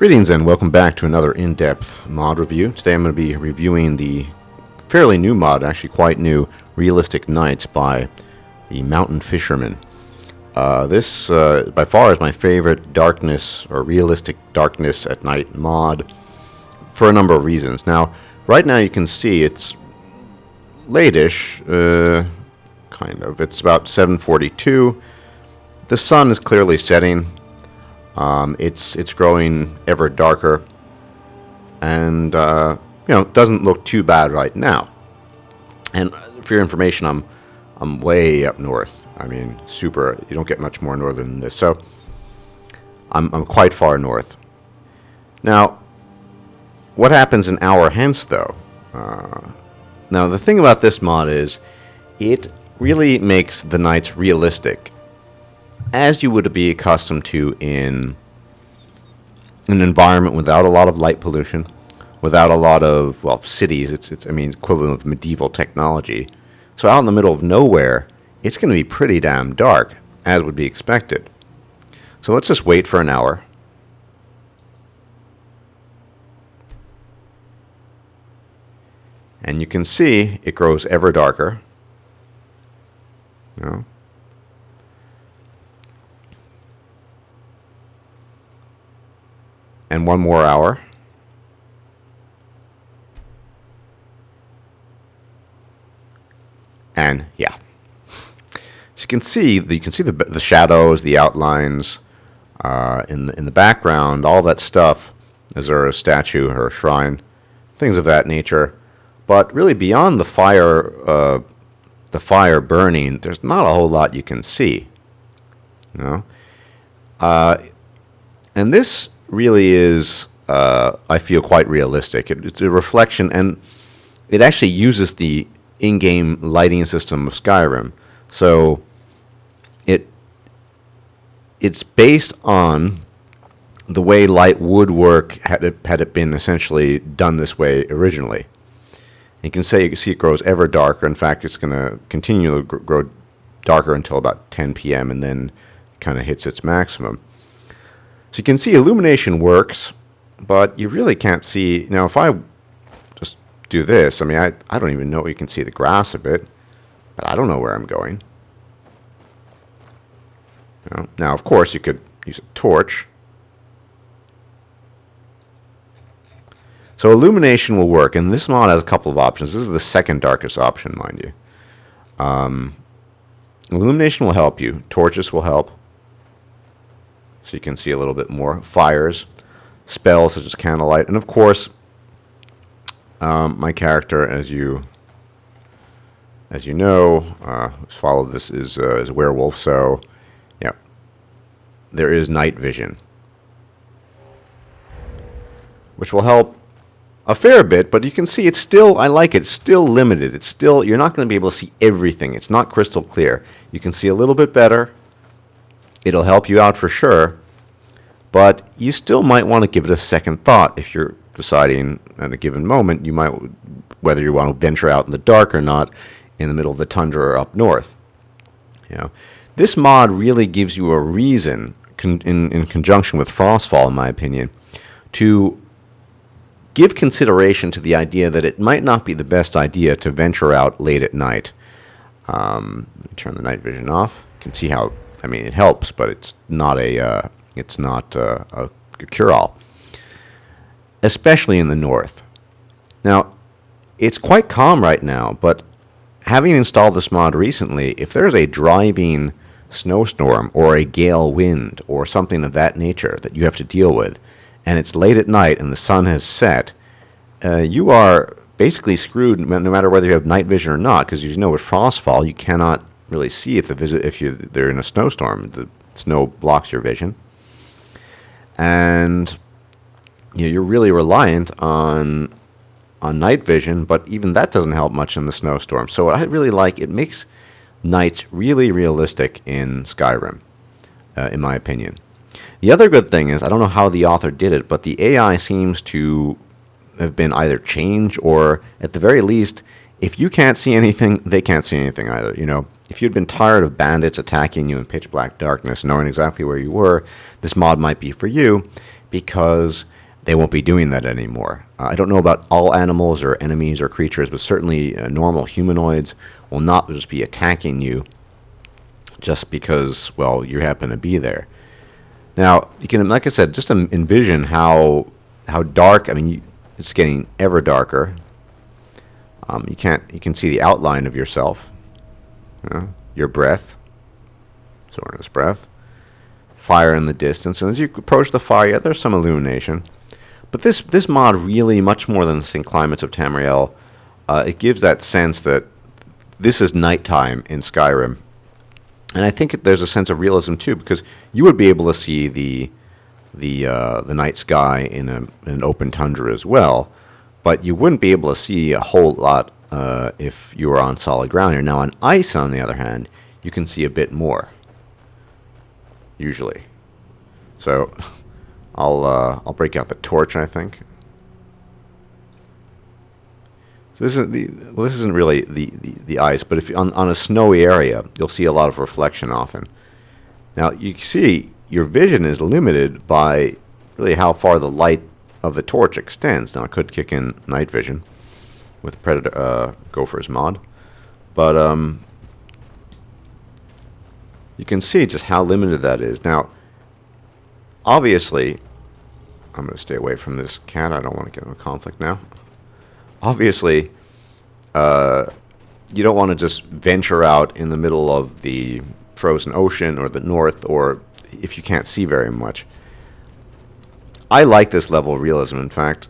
Greetings and welcome back to another in-depth mod review. Today I'm going to be reviewing the fairly new mod, actually quite new, Realistic Nights by the Mountain Fisherman. This by far is my favorite darkness or realistic darkness at night mod for a number of reasons. Now, right now you can see it's late-ish, kind of. It's about 7:42. The sun is clearly setting. It's growing ever darker, and it doesn't look too bad right now. And for your information, I'm way up north. I mean, super. You don't get much more northern than this, so I'm quite far north. Now, what happens an hour hence, though? Now, the thing about this mod is, it really makes the nights realistic, as you would be accustomed to in an environment without a lot of light pollution, without a lot of, well, cities. It's equivalent of medieval technology. So out in the middle of nowhere, it's going to be pretty damn dark, as would be expected. So let's just wait for an hour. And you can see it grows ever darker. You know? And one more hour. And yeah. So you can see the shadows, the outlines in the background, all that stuff. Is there a statue or a shrine, things of that nature? But really, beyond the fire burning, there's not a whole lot you can see. You know, and this really is, I feel, quite realistic. It's a reflection, and it actually uses the in-game lighting system of Skyrim. So it's based on the way light would work had it been essentially done this way originally. You can see it grows ever darker. In fact, it's going to continue to grow darker until about 10 p.m. and then kind of hits its maximum. So you can see illumination works, but you really can't see. Now, if I just do this, I mean, I don't even know. You can see the grass a bit, but I don't know where I'm going. You know? Now, of course, you could use a torch. So illumination will work, and this mod has a couple of options. This is the second darkest option, mind you. Illumination will help you. Torches will help. So you can see a little bit more. Fires, spells such as candlelight, and of course, my character, as you know, who's followed this, is a werewolf. So, yeah, there is night vision, which will help a fair bit. But you can see it's still, I like it. It's still limited. It's still, you're not going to be able to see everything. It's not crystal clear. You can see a little bit better. It'll help you out for sure, but you still might want to give it a second thought if you're deciding at a given moment whether you want to venture out in the dark or not in the middle of the tundra or up north. You know, this mod really gives you a reason, in conjunction with Frostfall, in my opinion, to give consideration to the idea that it might not be the best idea to venture out late at night. Let me turn the night vision off. You can see how. I mean, it helps, but it's not a cure-all, especially in the north. Now, it's quite calm right now, but having installed this mod recently, if there's a driving snowstorm or a gale wind or something of that nature that you have to deal with, and it's late at night and the sun has set, you are basically screwed no matter whether you have night vision or not, because you know with Frostfall, you cannot really see if they're in a snowstorm. The snow blocks your vision, and you're really reliant on night vision. But even that doesn't help much in the snowstorm. So what I really like, it makes nights really realistic in Skyrim, in my opinion. The other good thing is, I don't know how the author did it, but the AI seems to have been either changed, or at the very least, if you can't see anything, they can't see anything either. You know, if you'd been tired of bandits attacking you in pitch black darkness, knowing exactly where you were, this mod might be for you, because they won't be doing that anymore. I don't know about all animals or enemies or creatures, but certainly normal humanoids will not just be attacking you just because, well, you happen to be there. Now, you can, like I said, just envision how dark. I mean, it's getting ever darker. You can see the outline of yourself, your breath, soreness breath, fire in the distance, and as you approach the fire, yeah, there's some illumination. But this mod really, much more than the Climates of Tamriel, it gives that sense that this is nighttime in Skyrim. And I think there's a sense of realism too, because you would be able to see the night sky in an open tundra as well, but you wouldn't be able to see a whole lot if you were on solid ground here. Now on ice, on the other hand, you can see a bit more, usually. So I'll break out the torch, I think. So this isn't really the ice, but if on a snowy area, you'll see a lot of reflection often. Now you see your vision is limited by really how far the light of the torch extends. Now I could kick in night vision with Predator Gopher's mod, but you can see just how limited that is. Now, obviously, I'm going to stay away from this cat. I don't want to get in a conflict now. Obviously, you don't want to just venture out in the middle of the frozen ocean or the north, or if you can't see very much. I like this level of realism. In fact,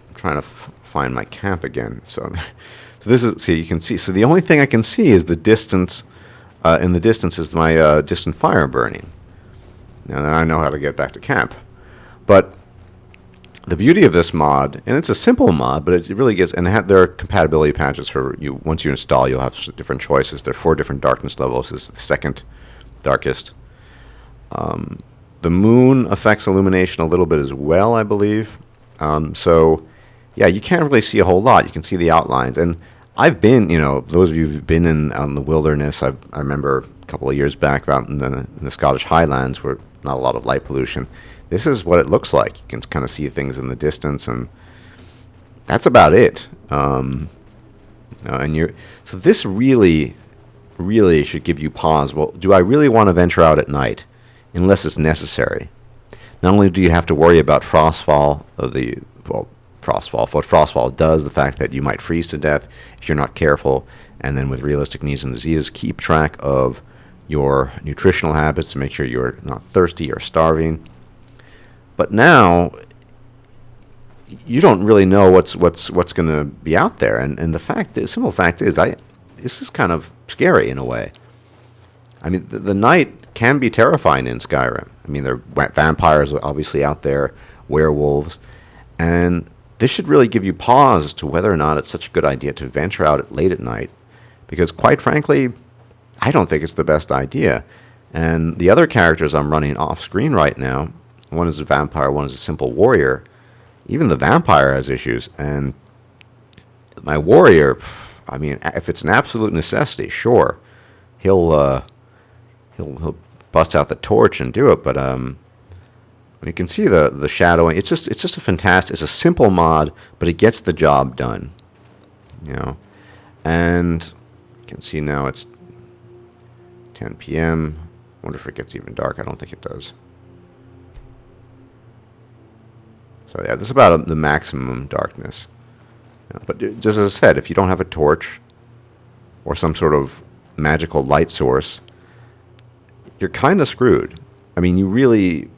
I'm trying to find my camp again. So this is, see, you can see. So the only thing I can see is the distance. In the distance is my distant fire burning. Now then I know how to get back to camp. But the beauty of this mod, and it's a simple mod, but it really gets, and there are compatibility patches for you. Once you install, you'll have different choices. There are 4 different darkness levels. This is the second darkest. The moon affects illumination a little bit as well, I believe. So, yeah, you can't really see a whole lot. You can see the outlines. And I've been, those of you who've been in the wilderness, I remember a couple of years back out in the Scottish Highlands where not a lot of light pollution. This is what it looks like. You can kind of see things in the distance, and that's about it. So this really should give you pause. Well, do I really want to venture out at night, unless it's necessary? Not only do you have to worry about frostfall, what frostfall does, the fact that you might freeze to death if you're not careful, and then with realistic needs and diseases, keep track of your nutritional habits to make sure you're not thirsty or starving. But now, you don't really know what's going to be out there, and the simple fact is, this is kind of scary in a way. I mean, the night can be terrifying in Skyrim. I mean, there are vampires obviously out there, werewolves, and this should really give you pause as to whether or not it's such a good idea to venture out late at night, because quite frankly, I don't think it's the best idea. And the other characters I'm running off screen right now, one is a vampire, one is a simple warrior. Even the vampire has issues, and my warrior, I mean, if it's an absolute necessity, sure, he'll bust out the torch and do it. But you can see the shadowing. It's just a fantastic. It's a simple mod, but it gets the job done. And you can see now it's 10 p.m. Wonder if it gets even dark. I don't think it does. So yeah, this is about the maximum darkness. But just as I said, if you don't have a torch or some sort of magical light source, you're kind of screwed. I mean, you really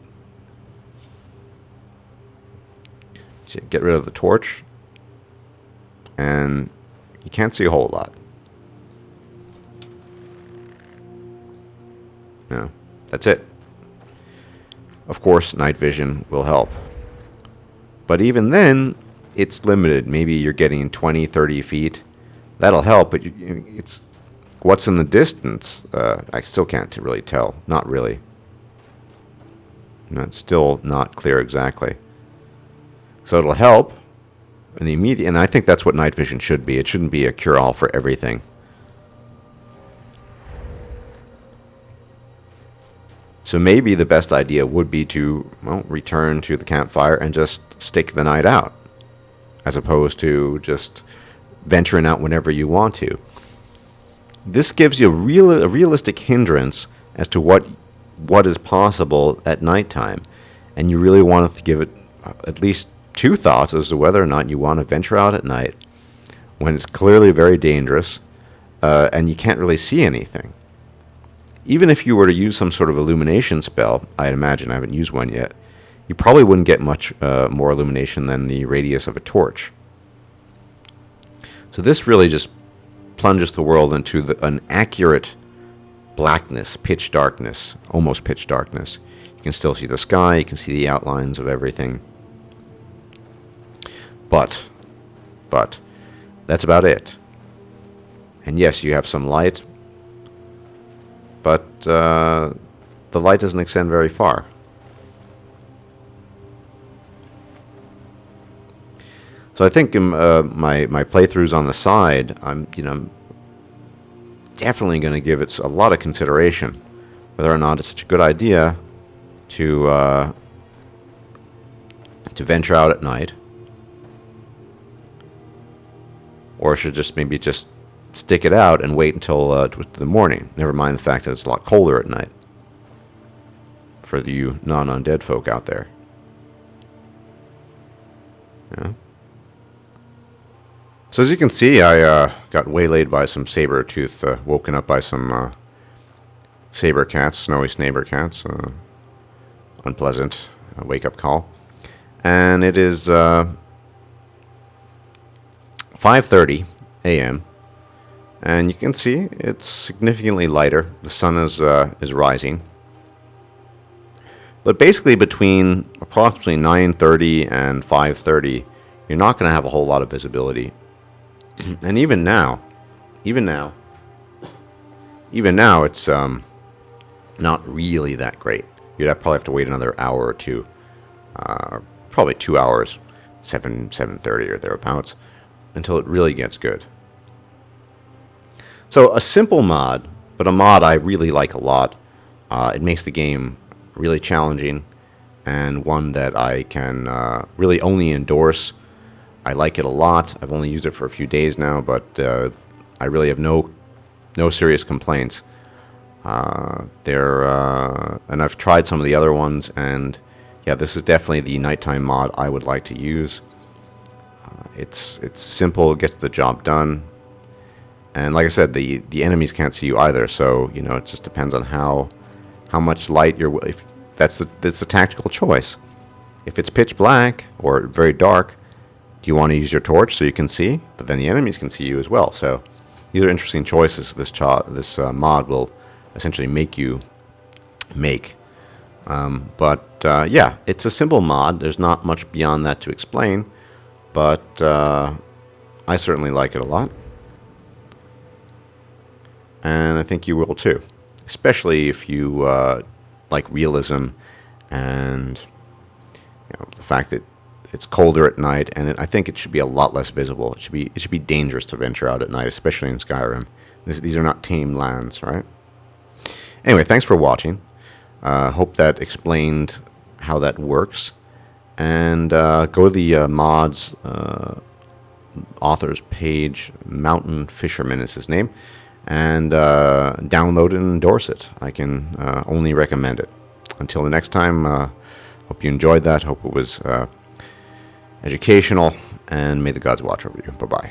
get rid of the torch, and you can't see a whole lot. No, that's it. Of course, night vision will help. But even then, it's limited. Maybe you're getting 20, 30 feet. That'll help, but it's what's in the distance. I still can't really tell. Not really. It's still not clear exactly. So it'll help in the immediate, and I think that's what night vision should be. It shouldn't be a cure-all for everything. So maybe the best idea would be to, well, return to the campfire and just stick the night out, as opposed to just venturing out whenever you want to. This gives you a realistic hindrance as to what is possible at nighttime, and you really want to give it at least two thoughts as to whether or not you want to venture out at night when it's clearly very dangerous and you can't really see anything. Even if you were to use some sort of illumination spell, I'd imagine, I haven't used one yet, you probably wouldn't get much more illumination than the radius of a torch. So this really just plunges the world into an accurate blackness, pitch darkness, almost pitch darkness. You can still see the sky, you can see the outlines of everything. But, that's about it. And yes, you have some light, but the light doesn't extend very far. So I think my playthroughs on the side, I'm definitely going to give it a lot of consideration, whether or not it's such a good idea to venture out at night, or should maybe just stick it out and wait until the morning. Never mind the fact that it's a lot colder at night for you non-undead folk out there. Yeah. So as you can see, I got waylaid by some saber-tooth, woken up by some saber cats, snowy saber cats. Unpleasant wake-up call. And it is 5:30 a.m. And you can see it's significantly lighter. The sun is rising. But basically between approximately 9:30 and 5:30, you're not going to have a whole lot of visibility. And even now, it's not really that great. You'd probably have to wait another hour or two, probably 2 hours, 7:30 or thereabouts, until it really gets good. So a simple mod, but a mod I really like a lot. It makes the game really challenging, and one that I can really only endorse. I like it a lot. I've only used it for a few days now, but I really have no serious complaints. And I've tried some of the other ones, and yeah, this is definitely the nighttime mod I would like to use. It's simple, it gets the job done, and like I said, the enemies can't see you either. So it just depends on how much light you're. If that's a tactical choice. If it's pitch black or very dark, do you want to use your torch so you can see? But then the enemies can see you as well. So these are interesting choices this mod will essentially make you make. Yeah, it's a simple mod. There's not much beyond that to explain. But I certainly like it a lot. And I think you will too. Especially if you like realism and the fact that it's colder at night, and I think it should be a lot less visible. It should be dangerous to venture out at night, especially in Skyrim. These are not tame lands, right? Anyway, thanks for watching. Hope that explained how that works. And go to the mods author's page. Mountain Fisherman is his name. And download and endorse it. I can only recommend it. Until the next time, hope you enjoyed that. Hope it was educational, and may the gods watch over you. Bye-bye.